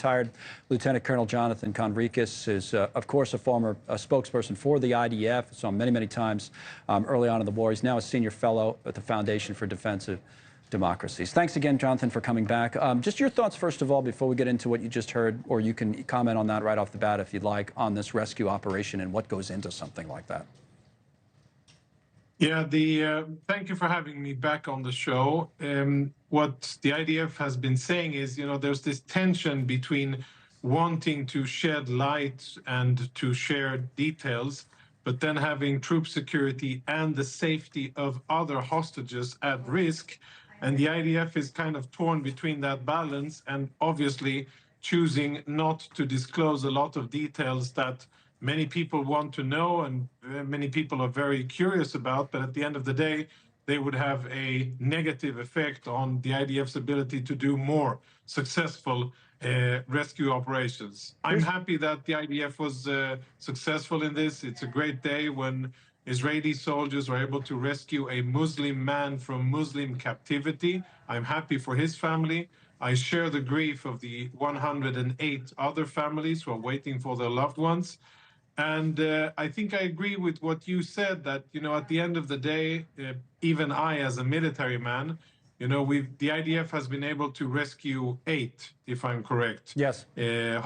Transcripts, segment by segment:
retired Lieutenant Colonel Jonathan Conricus is, of course, a former spokesperson for the IDF. Saw him many, many times early on in the war. He's now a senior fellow at the Foundation for Defensive Democracies. Thanks again, Jonathan, for coming back. Just your thoughts, first of all, before we get into what you just heard, or you can comment on that right off the bat if you'd like, on this rescue operation and what goes into something like that. Yeah, thank you for having me back on the show. What the IDF has been saying is, there's this tension between wanting to shed light and to share details, but then having troop security and the safety of other hostages at risk. And the IDF is kind of torn between that balance and obviously choosing not to disclose a lot of details that many people want to know and many people are very curious about, but at the end of the day, they would have a negative effect on the IDF's ability to do more successful rescue operations. I'm happy that the IDF was successful in this. It's a great day when Israeli soldiers are able to rescue a Muslim man from Muslim captivity. I'm happy for his family. I share the grief of the 108 other families who are waiting for their loved ones. And I think I agree with what you said, that, at the end of the day, even I, as a military man, the IDF has been able to rescue 8, if I'm correct, yes,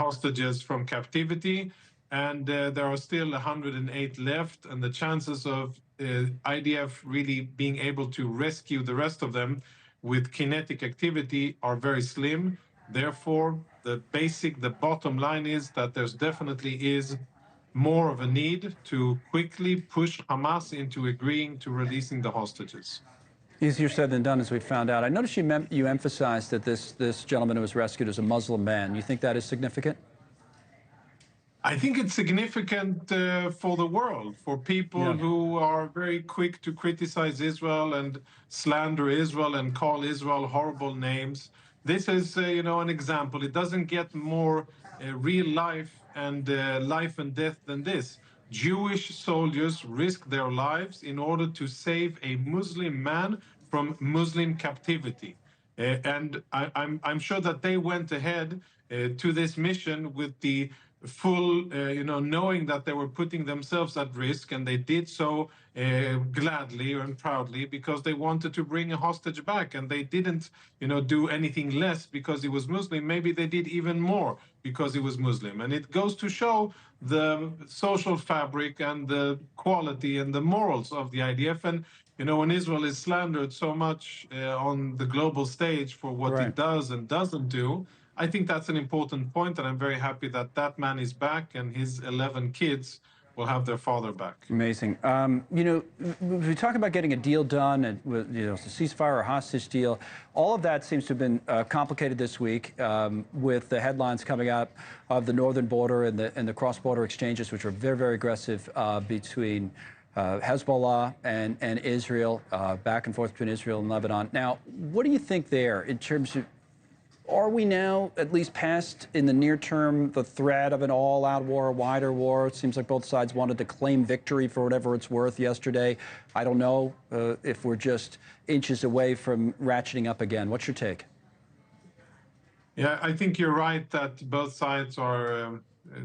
hostages from captivity. And there are still 108 left. And the chances of IDF really being able to rescue the rest of them with kinetic activity are very slim. Therefore, the bottom line is that there's definitely is more of a need to quickly push Hamas into agreeing to releasing the hostages. Easier said than done, as we found out. I noticed you emphasized that this gentleman who was rescued is a Muslim man. You think that is significant? I think it's significant for the world, for people who are very quick to criticize Israel and slander Israel and call Israel horrible names. This is, an example. It doesn't get more real life and life and death than this. Jewish soldiers risk their lives in order to save a Muslim man from Muslim captivity. And I'm sure that they went ahead to this mission with the full, knowing that they were putting themselves at risk, and they did so gladly and proudly because they wanted to bring a hostage back, and they didn't, do anything less because he was Muslim. Maybe they did even more because he was Muslim. And it goes to show the social fabric and the quality and the morals of the IDF. And, when Israel is slandered so much on the global stage for what it does and doesn't do, I think that's an important point, and I'm very happy that that man is back and his 11 kids will have their father back. Amazing. We talk about getting a deal done, and the ceasefire or hostage deal. All of that seems to have been complicated this week with the headlines coming out of the northern border and the cross-border exchanges, which are very, very aggressive between Hezbollah and Israel, back and forth between Israel and Lebanon. Now, what do you think there in terms of, are we now at least past, in the near term, the threat of an all-out war, a wider war? It seems like both sides wanted to claim victory for whatever it's worth yesterday. I don't know if we're just inches away from ratcheting up again. What's your take? Yeah, I think you're right that both sides are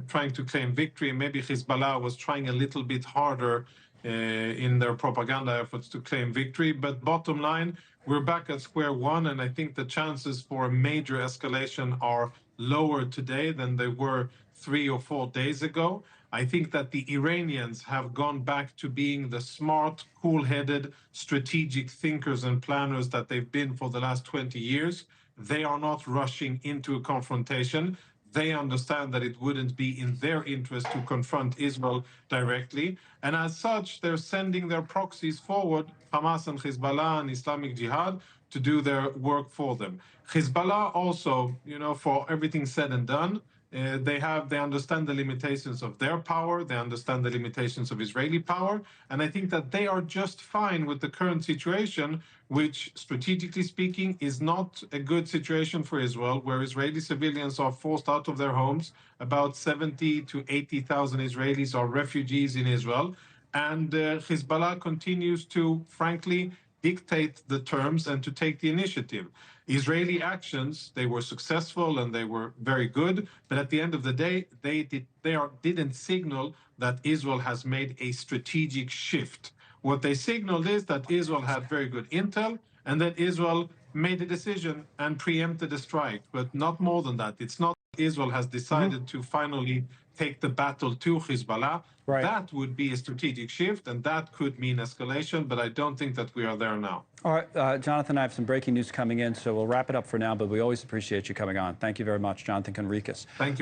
trying to claim victory. Maybe Hezbollah was trying a little bit harder in their propaganda efforts to claim victory. But bottom line, we're back at square one, and I think the chances for a major escalation are lower today than they were 3 or 4 days ago. I think that the Iranians have gone back to being the smart, cool-headed, strategic thinkers and planners that they've been for the last 20 years. They are not rushing into a confrontation. They understand that it wouldn't be in their interest to confront Israel directly. And as such, they're sending their proxies forward, Hamas and Hezbollah and Islamic Jihad, to do their work for them. Hezbollah also, for everything said and done, they understand the limitations of their power, they understand the limitations of Israeli power, and I think that they are just fine with the current situation, which, strategically speaking, is not a good situation for Israel, where Israeli civilians are forced out of their homes. About 70 to 80,000 Israelis are refugees in Israel, and Hezbollah continues to, frankly, dictate the terms and to take the initiative. Israeli actions, they were successful and they were very good, but at the end of the day, didn't signal that Israel has made a strategic shift. What they signaled is that Israel had very good intel and that Israel made a decision and preempted a strike, but not more than that. It's not Israel has decided to finally take the battle to Hezbollah. Right. That would be a strategic shift, and that could mean escalation, but I don't think that we are there now. All right, Jonathan, I have some breaking news coming in, so we'll wrap it up for now, but we always appreciate you coming on. Thank you very much, Jonathan Conricus. Thank you.